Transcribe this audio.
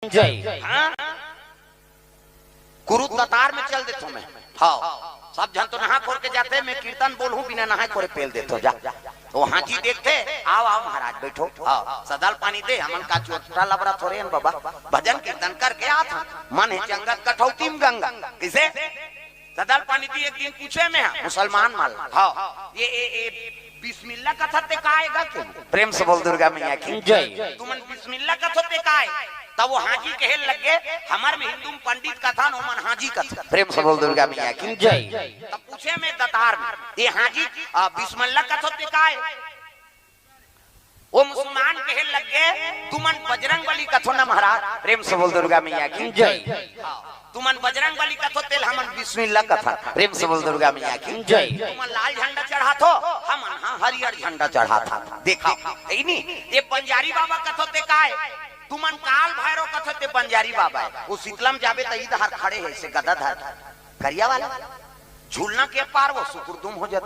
जय हाँ? कुरु ततार में चल देता मैं। हाँ सब जन तो नहा खोर के जाते, मैं कीर्तन बोलूं बिना नहा खोरे पेल देते जा। तो हाजी देखते, आओ आओ महाराज बैठो, हाँ सदाल पानी दे, हमन का चोटा लबड़ा थोड़े बाबा, भजन कीर्तन करके आता मन है जंगत कठौती में गंगा किसे सदाल पानी दी। एक दिन पूछे में मुसलमान माल, हाँ ये बिस्मिल्लाह कथा ते काएगा क्यों? प्रेम से बोल दुर्गा मैया की जय। तुमन बिस्मिल्लाह कथा ते काए? तब वो हाजी कहे लगे हमार में हिंदू पंडित कथा नो मन हाजी कथा। प्रेम से बोल दुर्गा मैया की जय। तब पूछे में दतार में ये हाजी बिस्मिल्लाह कथा ते काए? वो मुसलमान कहे लगे तुमन बजरंगबली कथो ना महाराज। प्रेम से बोल दुर्गा मैया की जय। तुमन बजरंगबली कथो तेल हमन बिस्मिल्लाह कथा। प्रेम से बोल दुर्गा मैया की जय। तुमन लाल झंडा चढ़ा थो, हमन हाँ हरियर झंडा चढ़ा था। देखा नहीं ये बंजारी बाबा कथो ते काए? तुमन काल भैरव कथो ते बंजारी बाबा है। वो शीतलम जाबे त इधर खड़े है से गदा धर करिया वाला झूलना के पार वो सुकुरदुम हो जाता।